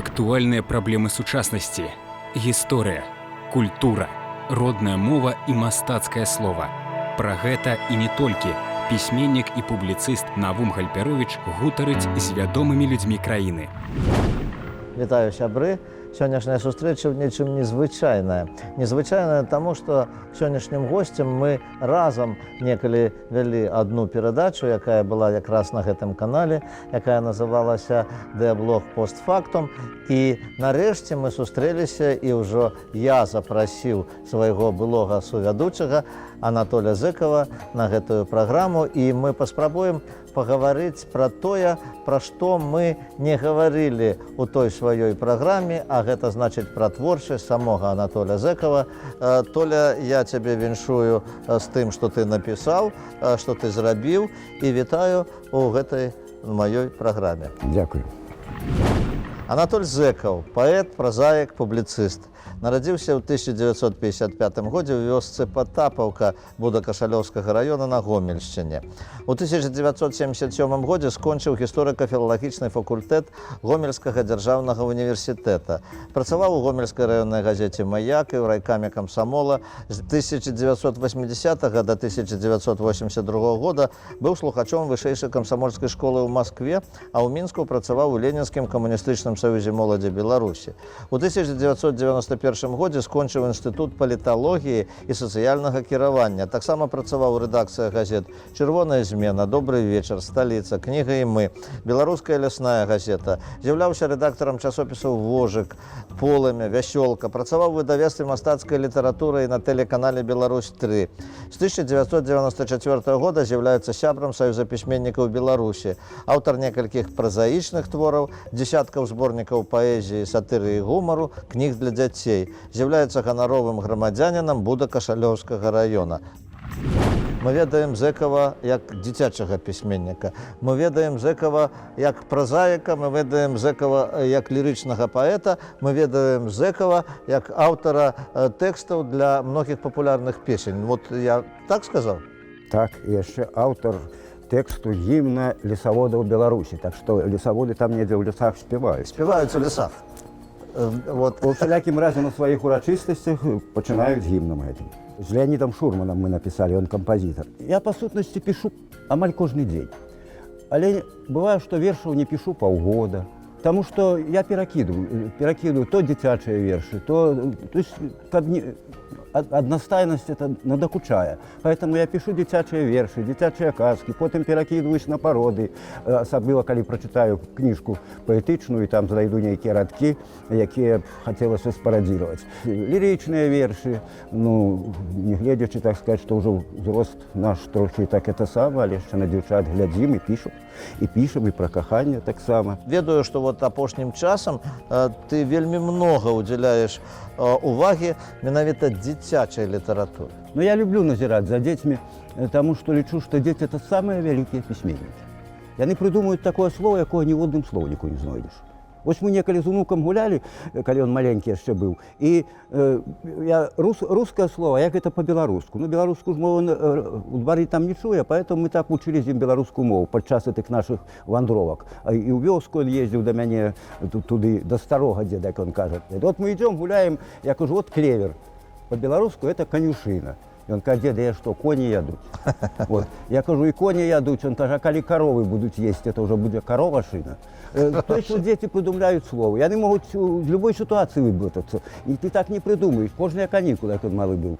Актуальныя праблемы сучаснасці, гісторыя, культура, родная мова і мастацкае слова. Пра гэта і не толькі пісьменнік і публіцыст Навум Гальперовіч гутарыць з вядомымі людзьмі краіны. Вітаю, сябры! Сённяшняя сустрэча ў нечым незвычайная. Незвычайная таму, што сённяшнім госцем мы разам некалі вялі адну перадачу, якая была якраз на гэтым канале, якая называлася «Дыаблог постфактум». І нарэшце мы сустрэліся, і ўжо я запрасіў свайго былога сувядучага Анатоля Зыкова на гэтую праграму, і мы паспрабуем пагаварыць пра тое, пра што мы не гаварылі ў той сваёй праграме, а гэта значыць пра творчасць самога Анатоля Зыкова. Толя, я цябе віншую з тым, што ты напісаў, што ты зрабіў, і вітаю ў гэтай маёй праграме. Дзякуй. Анатоль Зыкаў, паэт, празаік, публіцыст. Нарадзіўся ў 1955 годзе ў вёсцы Патапаўка Будакашалёўскага раёна на Гомельшчыне. У 1977 годзе скончыў гісторыка-філалагічны факультэт Гомельскага дзяржаўнага універсітэта. Працаваў у гомельскай раённай газеце «Маяк» і ў райкаме камсамола. З 1980 да 1982 года быў слухачом вышэйшай камсамольскай школы ў Маскве, а ў Мінску працаваў у Ленінскім камуністычным саюзе моладзі Беларусі. У 1991 годзе скончыў інстытут паліталогіі і сацыяльнага кіравання. Таксама працаваў у рэдакцыях газет «Чырвоная змена», «Добры вечар», «Сталіца», «Кніга і мы», «Беларуская лясная газета». З'яўляўся рэдактарам часопісаў «Вожык», «Полымя», «Вясёлка». Працаваў у выдавецтве мастацкай літаратуры і на тэлеканале «Беларусь-3». З 1994 года з'яўляецца сябрам Саюза пісьменнікаў Беларусі. Аўтар некалькіх празаічных твораў, дзесяткаў зборнікаў паэзіі, сатыры і гумару, кніг для дзяцей. З'яўляецца ганаровым грамадзянінам Будакашалёўскага раёна. Мы ведаем Зыкава як дзіцячага пісьменніка. Мы ведаем Зыкава як празаіка, мы ведаем Зыкава як лірычнага паэта, мы ведаем Зыкава як аўтара тэкстаў для многіх папулярных песень. Вот я так сказаў? Так, і яшчэ аўтар тэксту гімна лесаводаў Беларусі. Так што лесаводы там недзе ў лесах спяваюць. Спяваюць у лесах. Вот. У всялякім разе на сваіх урачыстасцях пачынаюць гімнам гэтым. З Леонідам Шурманам мы напісалі, ён кампазітар. Я, па сутнасці, пішу амаль кожны дзень. Але бывае, што вершаў не пішу паўгода. Таму што я перакідаю то дзіцячыя вершы, то есть, аднастайнасць это надакучае. Поэтому я пішу дзіцячыя вершы, дзіцячыя казкі, потым перакідваюсь на пароды, асабліва калі прачытаю кніжку паэтычную, і там знайду нейкія радкі, якія хацелася спарадзіраваць. Лірычныя вершы, ну, не гледзячы, так сказаць, што ўжо ўзрост наш трохі так это сама, але яшчэ на дзяўчат глядзім і пішам. І пішам, і пра каханне таксама. Ведаю, што вот апошнім часам ты вельмі многа ўдзяляеш увагі менавіта дзіцячай літаратуры. Но я люблю назіраць за дзецьмі, таму што лічу, што дзеці это самыя вялікія пісьменнікі. Яны прыдумаюць такое слово, якое ні ў адным слоўніку не знойдзеш. Вось мы некалі з унукам гулялі, калі ён маленькі яшчэ быў, і рускае слово, як гэта па-беларуску. Ну, беларускую ж мову у двары там не чуе, поэтому мы так вучылі з ім беларускую мову падчас гэтых нашых вандровак. І ў вёску ён ездзіў да мяне туды, да старога дзеда, як ён кажа. Вот мы ідзём, гуляем, я кажу, вот клевер. Па-беларуску это канюшына. Ён кажа, деда, я што, коні ядуць? Вот. Я кажу, і коні ядуць. Он кажа, а калі каровы будуць есці, это ўжо будзе карова-шына. То есть, что дзеці прыдумляюць словы. Яны могуць у любой сітуацыі выблытацца. І ты так не прыдумаеш. Кожныя канікулы, як ён малы быў.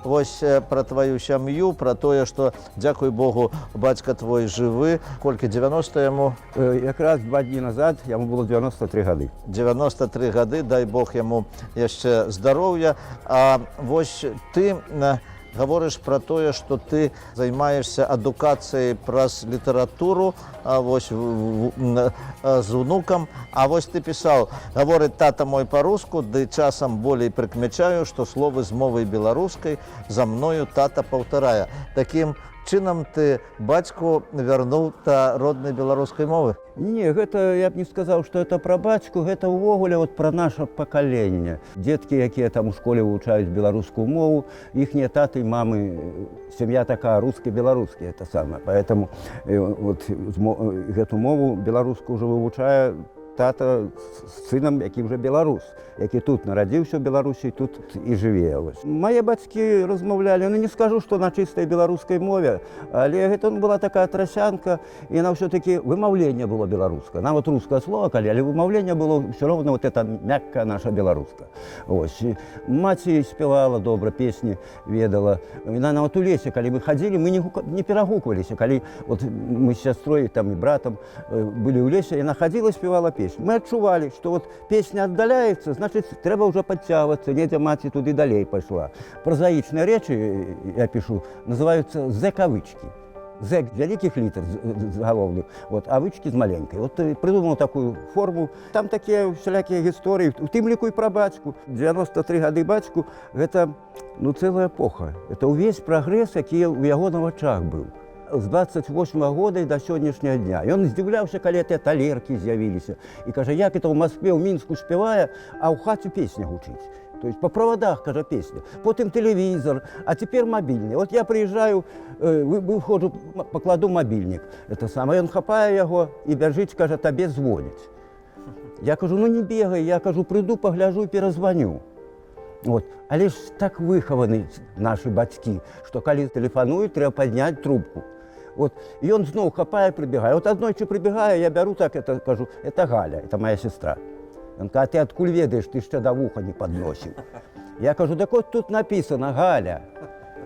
Вось пра тваю сям'ю, пра тое, што, дзякуй Богу, бацька твой жывы. Колькі, 90 яму? Якраз 2 дні назад яму было 93 гады. 93 гады, дай Бог яму яшчэ здароўя. А вось ты гаворыш пра тое, што ты займаешся адукацыяй праз літаратуру, вось з унукам. А вось ты пісаў, гаворыць тата мой па-руску, ды часам болей прыкмячаю, што словы з мовай беларускай за мною тата паўтарае. Такім чынам ты бацьку вярнуў да роднай беларускай мовы? Не, гэта я б не сказаў, што это пра бацьку, гэта ўвогуле вот пра наша пакаленне. Дзеткі, якія там у школе вывучаюць беларускую мову, іхнія таты і мамы, сям'я такая руска-беларуская, это самае. Поэтому вот гэту мову беларускую ўжо вывучае тата з сынам, які вже беларус, які тут нарадзіўся ў Беларусі, тут і жыве. Мае бацькі размаўлялі, ну не скажу, што на чыстай беларускай мове, але гэта была такая трасянка, і яна ўсё-такі вымаўленне было беларускае. Нават рускае слова, калі, але вымаўленне было ўсё роўна вот это мяккая наша беларуска. Маці спявала добра, песні ведала. Яна нават у лесе, калі мы хадзілі, мы не перагукваліся. Калі вот мы з сястрой там, і братам былі ў лесе, яна хадзіла, спявала песню. Мы адчувалі, што вот песня аддаляецца, значыць, трэба ўжо падцягвацца, недзе маці туды далей пайшла. Празаічныя рэчы, я пішу, называюцца зэкавычкі. Зэк з вялікіх літар загалоўных, а вычкі з маленькай. Вот прыдумаў такую форму. Там такія всялякія гісторыі, у тым ліку і пра бацьку. 93 гады бацьку – гэта цэлая эпоха. Это ўвесь прагрэс, які ў яго на вачах быў. З 28-го года і до сённяшняга дня. Ён здзіўляўся, калі гэтыя талеркі з'явіліся. І кажа, як это ў Маскве, ў Мінску спявае, а ў хаце песня гучыць. То есть по проводах, кажа, песня. Потым тэлевізор, а цяпер мабільны. Вот я прыязджаю, выходжу, пакладу мабільнік. Это самае, ён хапае яго і бяжыць, кажа, табе звоняць. Я кажу, ну не бегай, я кажу, прыйду, пагляджу і перазваню. Але ж так выхаваны нашы бацькі, што калі тэлефануюць, трэба падняць трубку. І ён зноў хапае, прыбегае. Аднойчы прыбегае, я бяру так, это кажу, это Галя, это моя сестра. Ён кажа, ты адкуль ведаеш, ты яшчэ да вуха не падносіў. Я кажу, так от тут напісана Галя.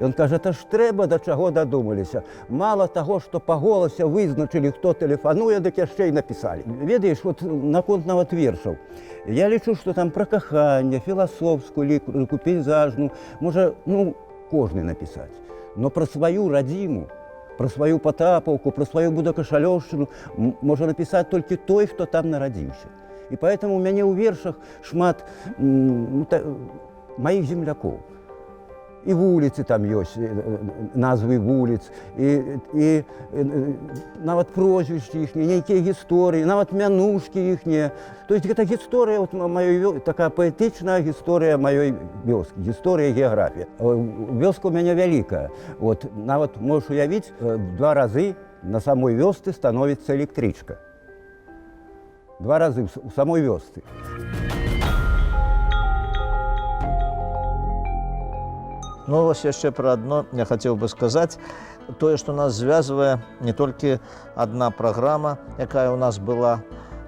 Ён кажа, это ж трэба, да чаго дадумаліся. Мала таго, што па голасе вызначылі, хто тэлефануе, дык яшчэ і напісалі. Ведаеш, наконт нават вершаў. Я лічу, што там пра каханне, філасофскую ліку, пейзажную, можа, кожны напісаць. Но пра сваю радзіму, пра сваю Патапаўку, пра сваю Будакашалёўшчыну можа напісаць толькі той, хто там нарадзіўся. І поэтому у мяне ў вершах шмат маіх землякоў. І вуліцы там ёсць, назвы вуліц, і нават прозвішчы іхнія, нейкія гісторыі, нават мянушкі іхнія. То есть гэта гісторыя, такая паэтычная гісторыя маёй вёскі, гісторыя геаграфія. Вёска ў мяне вялікая. Нават можаш уявіць, 2 разы на самой вёсцы становіцца электрычка. 2 разы ў самой вёсцы. Ну, вось яшчэ пра адно я хацеў бы сказаць. Тое, што нас звязвае не толькі адна праграма, якая ў нас была,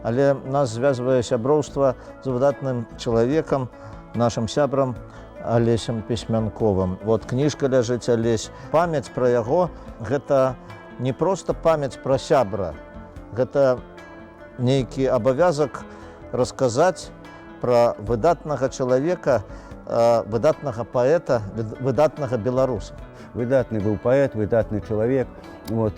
але нас звязвае сяброўства з выдатным чалавекам, нашым сябрам Алесем Пісьмянковым. Кніжка ляжыць Алесь. Памяць пра яго – гэта не проста памяць пра сябра. Гэта нейкі абавязак расказаць пра выдатнага чалавека, выдатнага паэта, выдатнага беларуса. Выдатны быў паэт, выдатны чалавек.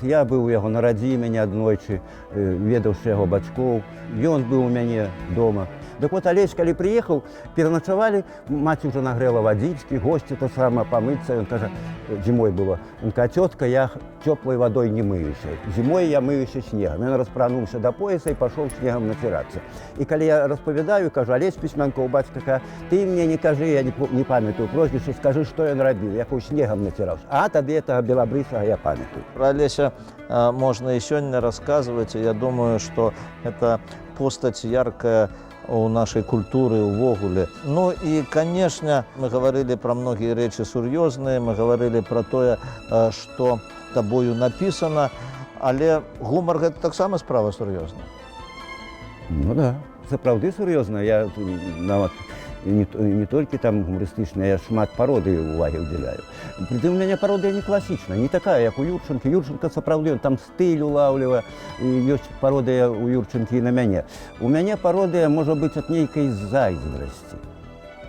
Я быў у яго на радзіме неаднойчы, ведаўшы яго бацькоў. Ён быў у мяне дома. Так Алесь, калі прыехаў, пераначавалі, маці ўжо нагрэла вадзічкі, госці то сама памыцца. Ён кажа, зімой было. Ён кажа, цётка, я цёплай вадой не мыюся. Зімой я мыюся снегам. Ён распрануўся да пояса і пашоў снегам націрацца. І калі я распавядаю, кажу, Алесь Пісьмянкоў, бацька, кажа, ты мне не кажы, я не памятаю прозвішча, скажы, што ён рабіў, як у снегам націраўся. А тады гэтага белабрысага я памятаю. Пра Алеся можна і сёння расказваць, і я думаю, што гэта постаць яркая у нашай культуры увогуле. Ну і, канешне, мы гаварылі пра многія рэчы сур'ёзныя, мы гаварылі пра тое, што табою напісана, але гумар гэта таксама справа сур'ёзная. Ну да, сапраўды сур'ёзна. Я нават не толькі там гумарыстычная, я шмат пародыі ўвагі ўдзяляю. Прытым у мяне пародыя не класічная, не такая, як у Юрчанкі. Юрчанка сапраўды, ён там стыль улаўлівае, ёсць пародыя у Юрчанкі і на мяне. У мяне пародыя можа быць ад нейкай зайздрасці,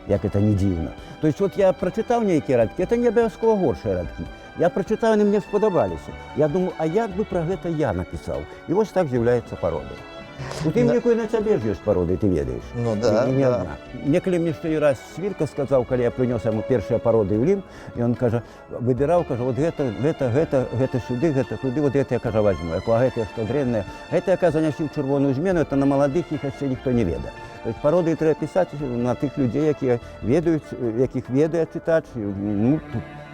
як это не дзіўна. То есть я прачытаў нейкія радкі, это не абавязкова горшыя радкі. Я прачытаў, яны мне спадабаліся. Я думаю, а як бы пра гэта я напісаў? І вось так з'яўляецца пародыя. У тым ліку і на цябе ж ёсць пароды, ты ведаеш. Ну да, Не да. одна. Некалі мне што і раз свірка сказаў, калі я прынёс яму першыя пароды ў Лім, і ён кажа, выбіраў, кажа, вот гэта сюды, гэта туды, вот гэта я, кажа, возьму. Я кажу, а гэта што дрэннае? Гэта, яка занясі ў чырвоную змену, это на маладых іх яшчэ ніхто не ведае. То есть пароды трэба пісаць на тых людзей, якія ведаюць, якіх ведае чытач, ну,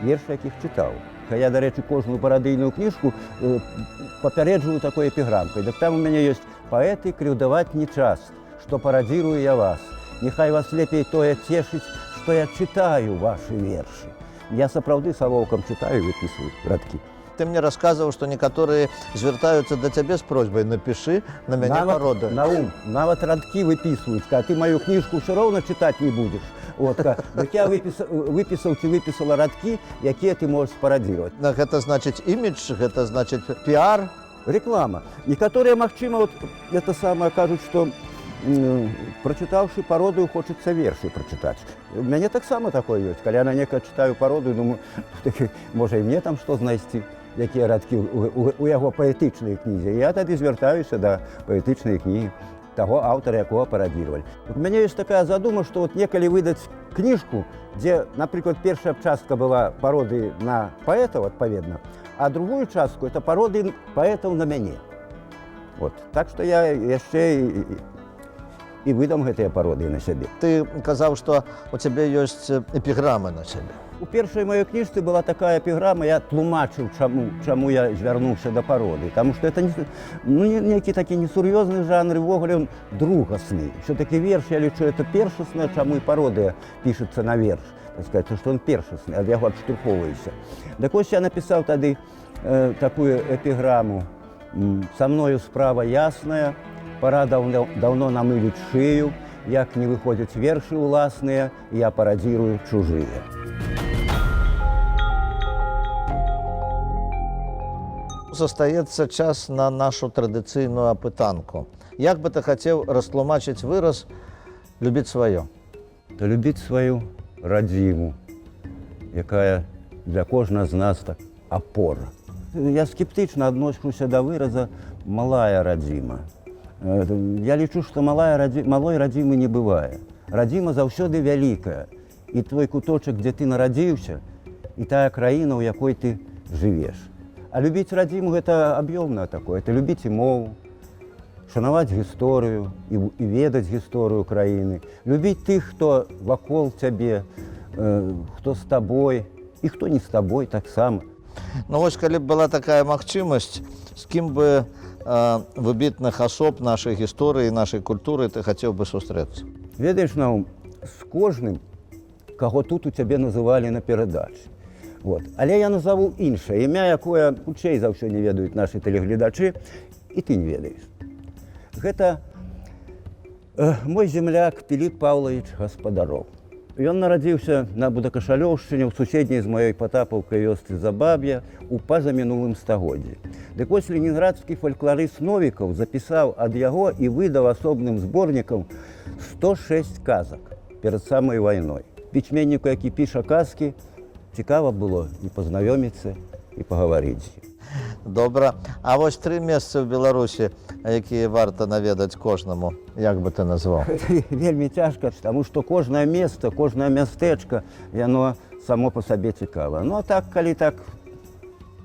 вершы, якіх чытаў. Я, до речі, кожную парадыйную кніжку папярэджваю такой эпіграмкай. Так там у мяне ёсць «Паэты, крыўдаваць не час, што парадзірую я вас. Нехай вас лепей тое цешыць, што я чытаю вашы вершы». Я сапраўды салоўкам чытаю і выпісваю радкі. Ты мне рассказывал, что некоторые звертаются до тебя с просьбой «напиши на меня пароды». Нават радкі выпісваюць, а ты мою кніжку ўсё роўна чытаць не будзеш. Вот, так я выпісаў ці выпісала радкі, якія ты можаш спарадзіраваць. Это значит имидж, это значит пиар. Реклама. Некоторые, магчыма, вот это самое кажуць, што прочитавши пародыю, хочется вершы прочитаць. У мяне таксама такое ёсць. Калі я на некае читаю пародыю, думаю, можа і мне там што знайсці, якія радкі у яго паэтычнай кнізе. Я тады звяртаюся да паэтычнай кнігі таго аўтара, якога парадзіравалі. У мяне ёсць такая задума, што вот некалі выдаць кніжку, дзе, напрыклад, першая частка была пародыі на паэтаў, адпаведна, а другую частку это пародыі паэтаў на мяне. Вот. Так што я яшчэ і выдам гэтыя пародыі на сябе. Ты казаў, што у цябе ёсць эпіграмы на сябе. У першай маёй кніжцы была такая эпіграма, я тлумачыў, чаму я звярнуўся да пароды. Таму што это нейкі такі несур'ёзны жанр, і ўвогуле ён другасны. Усё-такі верш, я лічу, это першасна, чаму і пародыя пішацца на верш. Так сказаць, што ён першасны, ад яго адштурхоўваешся. Так вось я напісаў тады такую эпіграму. «Са мною справа ясная, пора давно намыліць шыю, як не выходзяць вершы ўласныя, я парадзірую чужыя». Застаецца час на нашу традыцыйную апытанку. Як бы ты хацеў растлумачыць выраз «любіць сваё»? Любіць сваю радзіму, якая для кожнага з нас так апора. Я скептычна адношуся да выраза «малая радзіма». Я лічу, што малой радзімы не бывае. Радзіма заўсёды вялікая. І твой куточак, дзе ты нарадзіўся, і тая краіна, у якой ты жывеш. А любіць радзіму – гэта аб'ёмнае такое. Это любіць і мову, шанаваць гісторыю і ведаць гісторыю краіны. Любіць тых, хто вакол цябе, хто з табой і хто не з табой таксама. Ну вось, калі б была такая магчымасць, з кім бы выбітных асоб нашай гісторыі, нашай культуры ты хацеў бы сустрэцца? Ведаеш, Наум, з кожным, каго тут у цябе называлі на перадачы. Вот. Але я назову іншае імя, якое хутчэй за ўсё не ведаюць нашы тэлегледачы, і ты не ведаеш. Гэта мой земляк Піліп Паўлавіч Гаспадароў. Ён нарадзіўся на Будакашалёўшчыне ў суседняй з маёй Патапаўкай вёсцы Забаб'я ў пазамінулым стагоддзі. Дык вось ленінградскі фалькларыст Новікаў запісаў ад яго і выдаў асобным зборнікам 106 казак перад самай вайной. Пісьменніку, які піша казкі, цікава было і пазнаёміцца, і пагаварыць. Добра. А вось 3 месцы ў Беларусі, якія варта наведаць кожнаму, як бы ты назваў? Вельмі цяжка, таму што кожнае месца, кожнае мястэчка, яно само па сабе цікава. Ну а так, калі так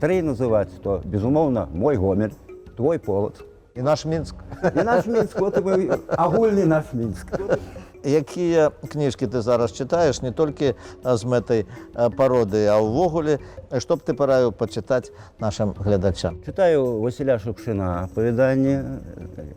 3 называць, то, безумоўна, мой Гомель, твой Полацк. І наш Мінск. І наш Мінск, от і агульны наш Мінск. Якія кніжкі ты зараз чытаеш, не толькі з мэтай пародыі, а ўвогуле, што б ты параіў пачытаць нашым глядачам? Чытаю Васіля Шукшына апавяданні,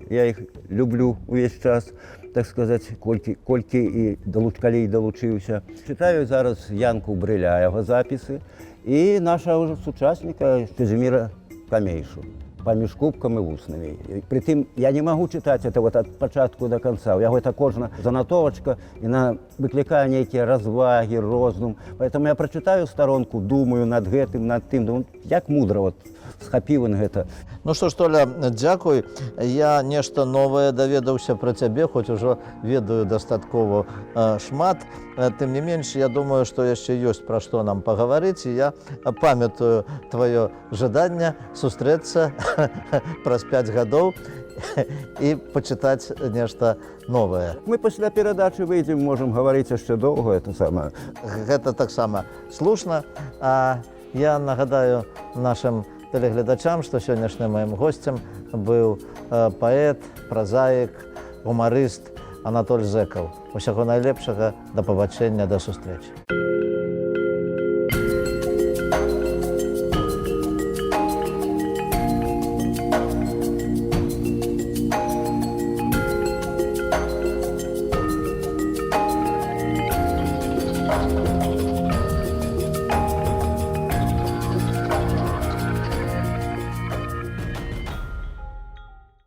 я іх люблю увесь час, так сказаць, колькі і калі і далучыўся. Чытаю зараз Янку Брыля, яго запісы, і нашага сучасніка Казіміра Камейшу. Паміж кубкам і вуснамі. Прытым я не магу чытаць это вот ад пачатку да канца. У яго это кожна занатовачка, яна выклікае нейкія развагі, роздум. Поэтому я прачытаю старонку, думаю над гэтым, над тым. Думаю, як мудра вот схапіў ён гэта. Ну што ж, Толя, дзякуй. Я нешта новае даведаўся пра цябе, хоць ужо ведаю дастаткова шмат. Тым не менш, я думаю, што яшчэ ёсць пра што нам пагаварыць, і я памятаю тваё жаданне сустрэцца праз 5 гадоў і пачытаць нешта новае. Мы пасля перадачы выйдзем, можам гаварыць яшчэ доўга, это самае. Гэта таксама слушна. А я нагадаю нашым тэлегледачам, што сённяшнім маім госцем быў паэт, празаік, гумарыст Анатоль Зэкаў. Усяго найлепшага, да пабачэння, да сустрэчы.